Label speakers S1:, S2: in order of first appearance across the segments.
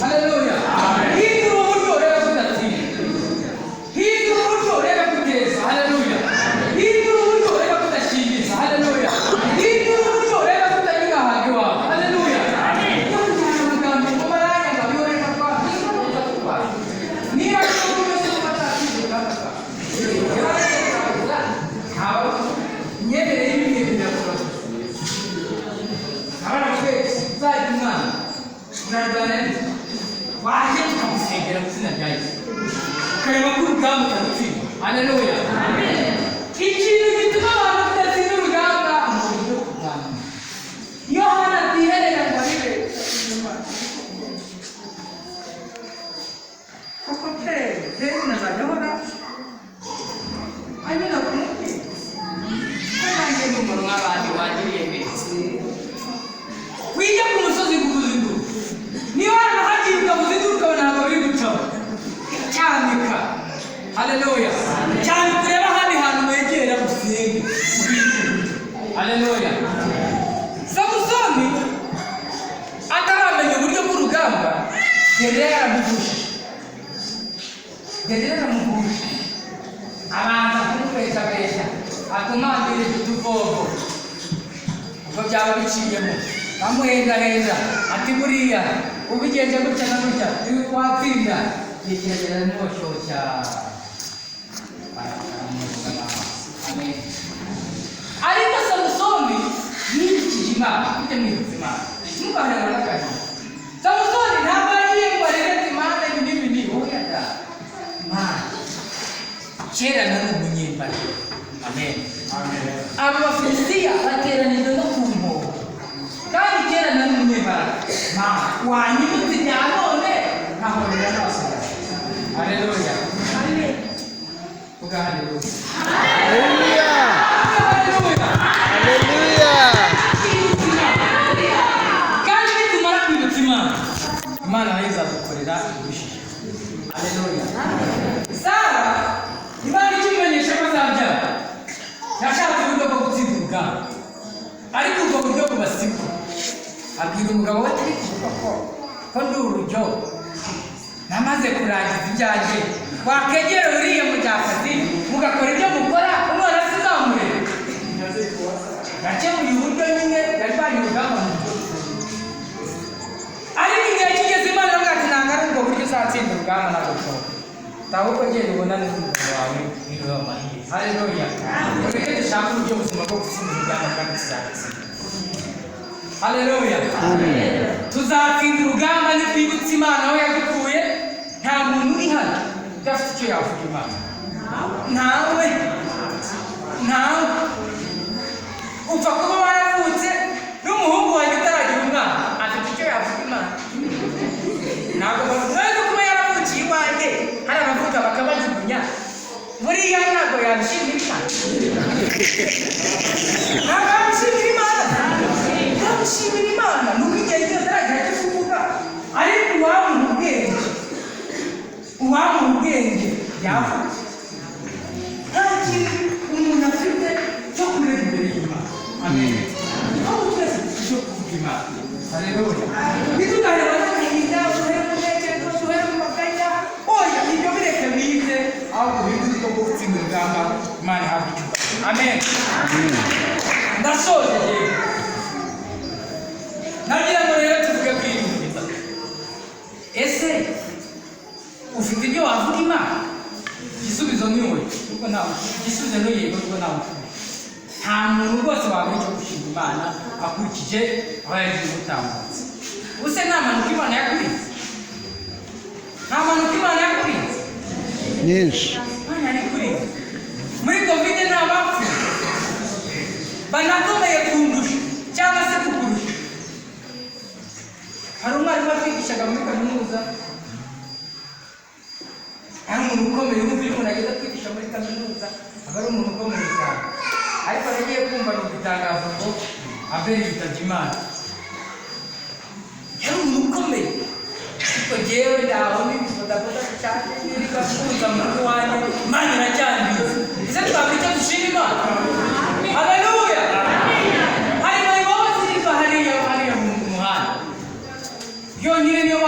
S1: Haleluya. Hii uburyo rero kudatsinda. Hii uburyo rero kugeza. Haleluya. Hii uburyo rero kudashingiza. Haleluya. Hii uburyo rero kutagira hagi wawe. Haleluya. Niba nyerere y'ibihe birakora. Abana twese uzajya Nardane waje tukamusengera muzina rya Yesu. Kareba ko urugamba utarutsinda. Haleluya. Amen. Ikintu gituma abantu tudatsinda urugamba mu buryo kurwana. Yohana atiherera ngabire. Koko rero nazajya anyina kumwe. Kandi ni umuntu nk'abandi wagiriye mbese. Wiga ku musozi kukuzindu. Niba hagiruka muzinduka ntabwo biri gucaho. Cyanika. Haleluya. Cyane kureba handi hantu wegera gusenga. Haleluya. Samusoni ataramenya uburyo bw'urugamba, Gedera aramugusha. Abanza kumubeshabesha. Atumambire utuvovo. Ubwo byaba biciyemo. Bamuhenda ati buriya ubigenje gutya na gutya watsinda yigiragera n'ubushoshya. Amen. Ariko Samusoni yikije Imana bite mwizima ntubaherana n'akazi. Samusoni ntabwo yagiye ngo arebe Imana ibindi oya da Imana kera nari umunyembari. Amen. Aba Bafilisitiya bateranijwe no ku mwobo kandi kera nari umunyembaraga. Wanyibutse ibya none nkahorera n'abasirikare. Haleluya. Amen. Vuga haleluya. Haleluya. Haleluya. Kandi nitumara kwibutsa Imana nayo izadukorera ibishije. Haleluya. Sara Imana ikimenyesha ko azabyara yashatse uburyo bwo gutsinda urugamba, ariko ubwo buryo bubasigwa. Abwira umugabo we ati ko ndi urujyo namaze kurangiza ibyanjye, wakegera uriye mujyakazi mugakora ibyo mukora umwana sizamurera. Yakemuye uburyo nyine yarwanye urugamba mu buryo, ariko igihe kigeze Imana avuga ati ntabwo ari ubwo buryo uzatsinda urugamba ntabwo bishoboka. Tahuko genda ubonane n'umugabo wawe niwe wamahirwe. Haleluya. Ureke dushaka uburyo buzima bwo gutsinda urugamba kandi tuzatsinda. Haleluya. Amen. Tuzatsinda urugamba nitwibutsa Imana aho yadukuye. Nta muntu uri hano udafite icyo yavuga Imana. Ntawe upfa kuba waravutse n'umuhungu wanjye utaragira umwana afite icyo yavuga Imana. Ntabwo bavuga kuba yaravukiye iwanjye hari abavuga bakabajugunya. Buriya ntabwo yabishimira Imana. Ntabwo yabishimira Imana. Yabishimira Imana nuko igihe cyose ataragira icyo kuvuga, ariko uwamuha ubwenge yavuga. Nta kintu umuntu afite cyo kureba imbere y'Imana. Amen. Aho twese cyo kuvuga Imana. Haleluya. Nitugareba n'agahinda uhere mu ntekerezo uhere mu maganya, oya ibyo bireke bize ahubwo bize uburyo bwo gutsinda urugamba. Imana ihabwe icyubahiro. Amen. Ndasoje rero. Nagira ngo rero tuvuge kuri ibi bintu. Ese ufite ibyo wavuga Imana? Igisubizo ni oya, kuko ntawe. Igisubizo ni yego, kuko ntawe. Nta muntu rwose wabura icyo gushinga Imana akurikije aho yagiye gutambutse. Ubuse nta mpanuka Imana yakurinze? Nta mpanuka Imana yakurinze? Nyinshi. Imana yarikurinze. Muri Covid nta bapfuye. Banakomeye kundusha cyangwa se kukurusha. Hari umwarimu watwigishaga muri kaminuza, hari umuntu ukomeye ubu umuntu ageze kwigisha muri kaminuza, aba ari umuntu ukomeye cyane. Ariko nagiye kumva no gutangaza ngo Abeli yitabye Imana. Yari umuntu ukomeye, ariko jyewe ndabona ibifotofoto cyane n'ibikafunza mu rugo wanjye, Imana iracyandiza. Ese twabura icyo dushima Imana? Haleluya. Hari abayobozi hariya mu muhanda yonyine niyo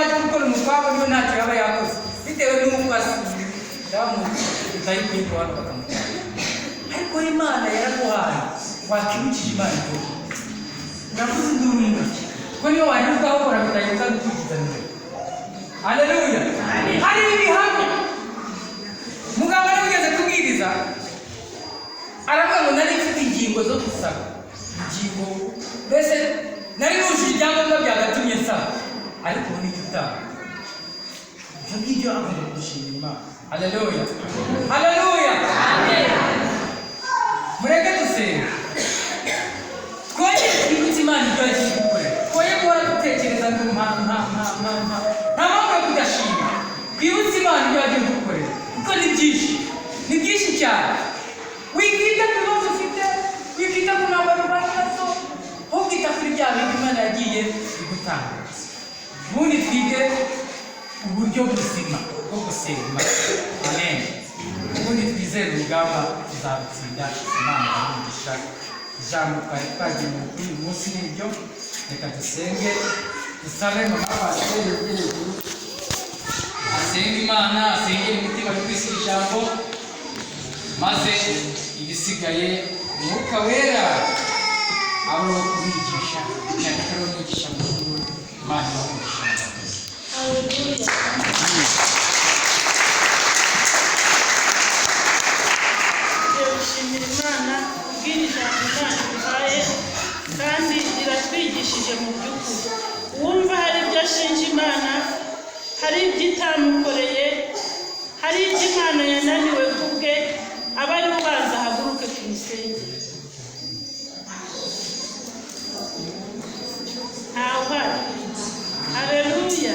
S1: uburyo ntacyo yaba yakoze bitewe n'uko utayikwiye ku bantu bakamutera. Ariko Imana yaraguhaye wakibukije Imana ibyo navuze induru ko niyo wanyuzwa ukora bitagenza gukurikiza mbere. Haleluya. Hari ibihamya muganga ari ugeze kubwiriza aravuga ngo nari mfite ingingo zo gusaba ingingo mbese nari nujuje ibyangombwa byagatumye nsaba ariko ubu nicyo utaha ibyo ngibyo agomba gushima Imana. Haleluya. Haleluya. Mureke dusenge twongere twibutse Imana ibyo yagiye gukorera, twoye guhora dutekereza ngo nta mpamvu yo kudashima. Twibutse Imana ibyo yagiye gukorera kuko ni byinshi cyane. Wikita ku bibazo ufite, wikita ku ntambaro urwaye nazo, ukita kuri bya bintu Imana yagiye igutanga. Ubundi twige uburyo buzima bwo gusenga. Amen. Ubundi twizere urugamba tuzabutsinda. Imana yamugisha ijambo twari twagenewe kuri uyu munsi n'ibyo. Reka dusenge dusabe mama pasiteri y'uruguru asenge Imana, asengere imitima y'ukwisi ijambo, maze ibisigaye Umwuka Wera abo kubigisha cyangwa kubigisha mukuru. Imana ibamugisha.
S2: Dushimira Imana kubw'ijambo Imana iduhaye kandi iratwigishije mu by'ukuri. Uwumva hari ibyo ashinja Imana, hari ibyo itamukoreye, hari ibyo Imana yananiwe kubwe, aba ari ubanza ahaguruke tumusengere. Ntawuhari. Haleluya.